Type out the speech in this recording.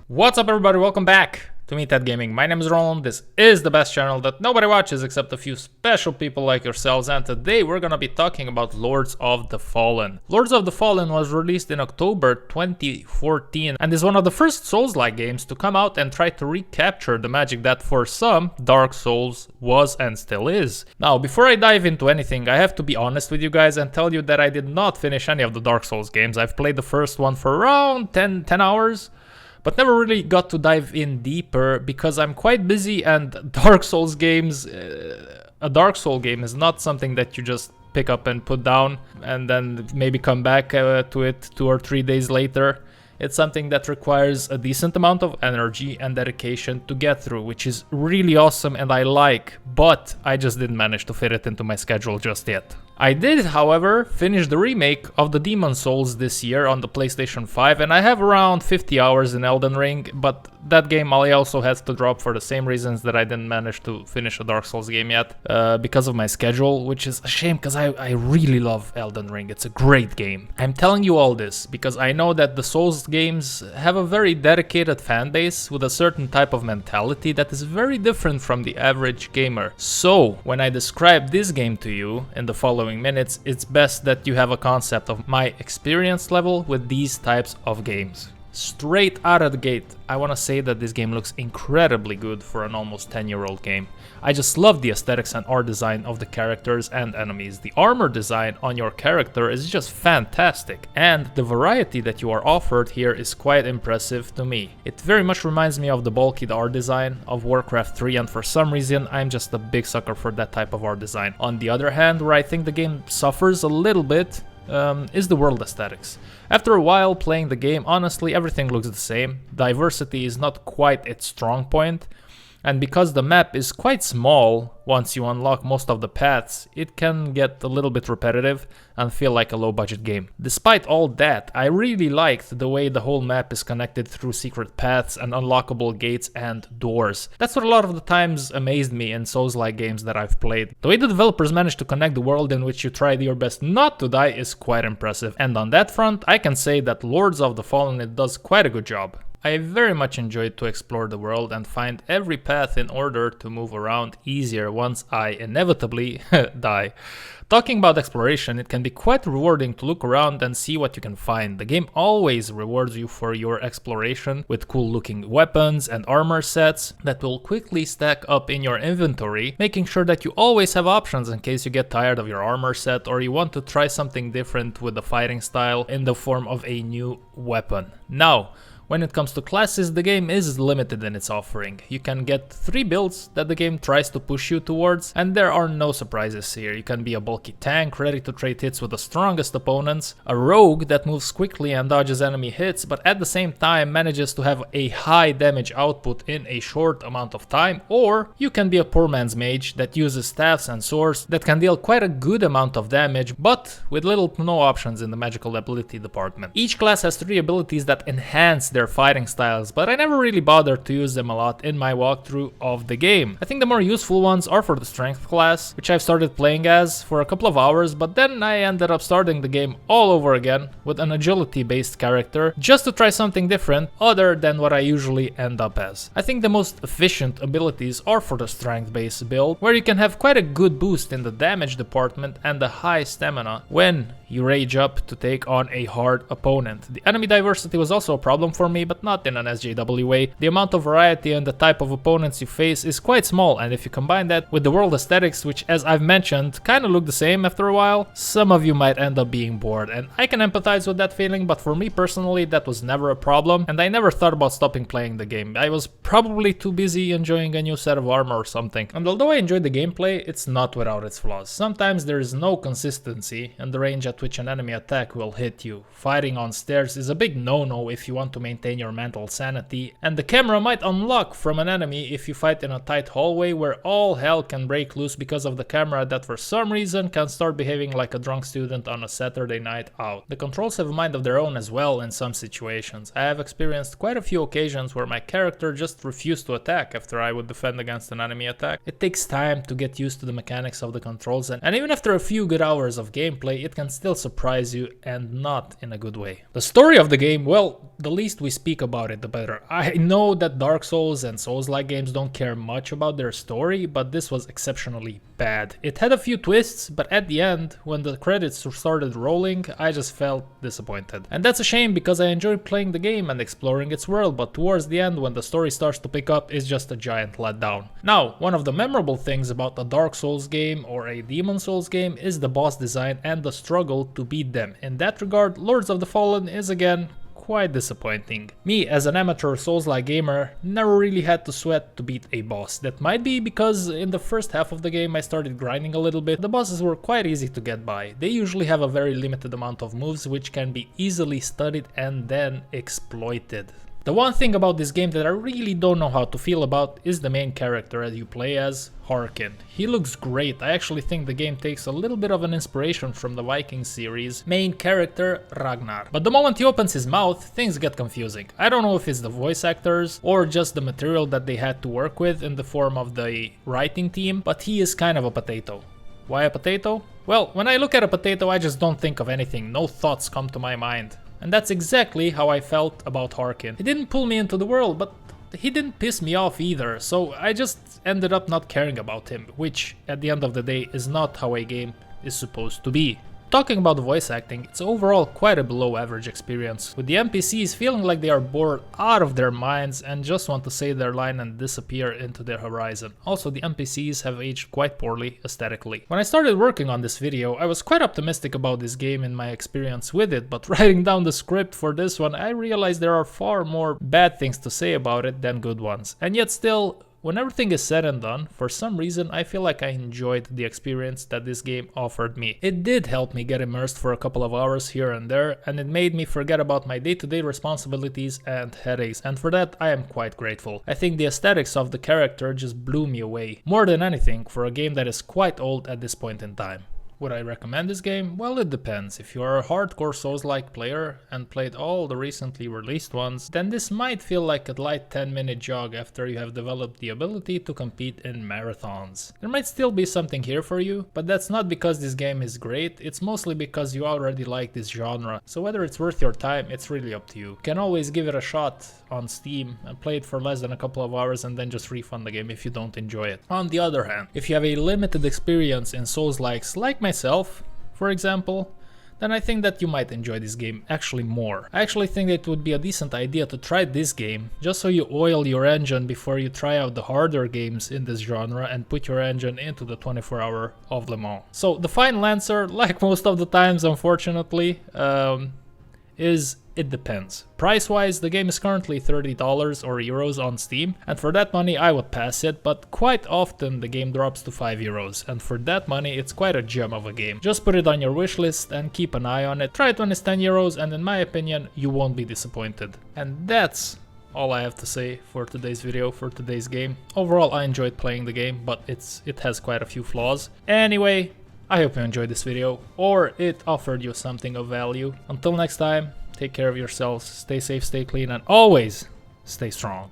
What's up everybody, welcome back to Me Ted Gaming. My name is Roland, this is the best channel that nobody watches except a few special people like yourselves, and today we're gonna be talking about Lords of the Fallen. Lords of the Fallen was released in October 2014 and is one of the first Souls-like games to come out and try to recapture the magic that for some, Dark Souls was and still is. Now, before I dive into anything, I have to be honest with you guys and tell you that I did not finish any of the Dark Souls games. I've played the first one for around 10 hours. But never really got to dive in deeper because I'm quite busy, and Dark Souls games, a Dark Soul game is not something that you just pick up and put down and then maybe come back to it 2 or 3 days later. It's something that requires a decent amount of energy and dedication to get through, which is really awesome and I like, but I just didn't manage to fit it into my schedule just yet. I did, however, finish the remake of the Demon Souls this year on the PlayStation 5, and I have around 50 hours in Elden Ring, but that game I also had to drop for the same reasons that I didn't manage to finish a Dark Souls game yet, because of my schedule, which is a shame because I really love Elden Ring. It's a great game. I'm telling you all this because I know that the Souls games have a very dedicated fan base with a certain type of mentality that is very different from the average gamer. So, when I describe this game to you in the following minutes, it's best that you have a concept of my experience level with these types of games. Straight out of the gate, I want to say that this game looks incredibly good for an almost 10-year-old game. I just love the aesthetics and art design of the characters and enemies. The armor design on your character is just fantastic, and the variety that you are offered here is quite impressive to me. It very much reminds me of the bulky art design of Warcraft 3, and for some reason I'm just a big sucker for that type of art design. On the other hand, where I think the game suffers a little bit is the world aesthetics. After a while playing the game, honestly everything looks the same. Diversity is not quite its strong point, and because the map is quite small, once you unlock most of the paths, it can get a little bit repetitive and feel like a low-budget game. Despite all that, I really liked the way the whole map is connected through secret paths and unlockable gates and doors. That's what a lot of the times amazed me in Souls-like games that I've played. The way the developers managed to connect the world in which you tried your best not to die is quite impressive, and on that front, I can say that Lords of the Fallen it does quite a good job. I very much enjoyed to explore the world and find every path in order to move around easier once I inevitably die. Talking about exploration, it can be quite rewarding to look around and see what you can find. The game always rewards you for your exploration with cool looking weapons and armor sets that will quickly stack up in your inventory, making sure that you always have options in case you get tired of your armor set or you want to try something different with the fighting style in the form of a new weapon. Now, when it comes to classes, the game is limited in its offering. You can get 3 builds that the game tries to push you towards, and there are no surprises here. You can be a bulky tank ready to trade hits with the strongest opponents, a rogue that moves quickly and dodges enemy hits, but at the same time manages to have a high damage output in a short amount of time, or you can be a poor man's mage that uses staffs and swords that can deal quite a good amount of damage, but with little to no options in the magical ability department. Each class has 3 abilities that enhance their fighting styles, but I never really bothered to use them a lot in my walkthrough of the game. I think the more useful ones are for the strength class, which I've started playing as for a couple of hours, but then I ended up starting the game all over again with an agility based character just to try something different other than what I usually end up as. I think the most efficient abilities are for the strength based build, where you can have quite a good boost in the damage department and the high stamina when you rage up to take on a hard opponent. The enemy diversity was also a problem for me, but not in an SJW way. The amount of variety and the type of opponents you face is quite small, and if you combine that with the world aesthetics, which as I've mentioned kinda look the same after a while, some of you might end up being bored, and I can empathize with that feeling, but for me personally that was never a problem, and I never thought about stopping playing the game. I was probably too busy enjoying a new set of armor or something, and although I enjoyed the gameplay, it's not without its flaws. Sometimes there is no consistency in the range at which an enemy attack will hit you. Fighting on stairs is a big no-no if you want to maintain your mental sanity, and the camera might unlock from an enemy if you fight in a tight hallway where all hell can break loose because of the camera that for some reason can start behaving like a drunk student on a Saturday night out. The controls have a mind of their own as well in some situations. I have experienced quite a few occasions where my character just refused to attack after I would defend against an enemy attack. It takes time to get used to the mechanics of the controls, and even after a few good hours of gameplay, it can still still surprise you, and not in a good way. The story of the game, well, the least we speak about it, the better. I know that Dark Souls and Souls-like games don't care much about their story, but this was exceptionally bad. It had a few twists, but at the end, when the credits started rolling, I just felt disappointed. And that's a shame because I enjoyed playing the game and exploring its world, but towards the end, when the story starts to pick up, it's just a giant letdown. Now, one of the memorable things about a Dark Souls game or a Demon Souls game is the boss design and the struggle to beat them. In that regard, Lords of the Fallen is again quite disappointing. Me, as an amateur Souls-like gamer, never really had to sweat to beat a boss. That might be because in the first half of the game I started grinding a little bit. The bosses were quite easy to get by. They usually have a very limited amount of moves which can be easily studied and then exploited. The one thing about this game that I really don't know how to feel about is the main character that you play as, Harkin. He looks great. I actually think the game takes a little bit of an inspiration from the Viking series main character Ragnar. But the moment he opens his mouth, things get confusing. I don't know if it's the voice actors or just the material that they had to work with in the form of the writing team, but he is kind of a potato. Why a potato? Well, when I look at a potato, I just don't think of anything. No thoughts come to my mind. And that's exactly how I felt about Harkin. He didn't pull me into the world, but he didn't piss me off either, so I just ended up not caring about him, which at the end of the day is not how a game is supposed to be. Talking about the voice acting, it's overall quite a below average experience, with the NPCs feeling like they are bored out of their minds and just want to say their line and disappear into their horizon. Also, the NPCs have aged quite poorly aesthetically. When I started working on this video, I was quite optimistic about this game and my experience with it, but writing down the script for this one, I realized there are far more bad things to say about it than good ones. And yet still, when everything is said and done, for some reason I feel like I enjoyed the experience that this game offered me. It did help me get immersed for a couple of hours here and there, and it made me forget about my day-to-day responsibilities and headaches, and for that I am quite grateful. I think the aesthetics of the character just blew me away, more than anything for a game that is quite old at this point in time. Would I recommend this game? Well, it depends. If you are a hardcore Souls-like player and played all the recently released ones, then this might feel like a light 10-minute jog after you have developed the ability to compete in marathons. There might still be something here for you, but that's not because this game is great, it's mostly because you already like this genre. So whether it's worth your time, it's really up to you. You can always give it a shot on Steam and play it for less than a couple of hours and then just refund the game if you don't enjoy it. On the other hand, if you have a limited experience in Souls-likes like myself, for example, then I think that you might enjoy this game actually more. I actually think it would be a decent idea to try this game just so you oil your engine before you try out the harder games in this genre and put your engine into the 24-hour of Le Mans. So the final answer, like most of the times unfortunately, is it depends. Price-wise, the game is currently $30 or euros on Steam, and for that money I would pass it, but quite often the game drops to 5 euros, and for that money it's quite a gem of a game. Just put it on your wishlist and keep an eye on it. Try it when it's 10 euros and in my opinion you won't be disappointed. And that's all I have to say for today's video, for today's game. Overall I enjoyed playing the game, but it has quite a few flaws. Anyway, I hope you enjoyed this video, or it offered you something of value. Until next time, take care of yourselves, stay safe, stay clean, and always stay strong.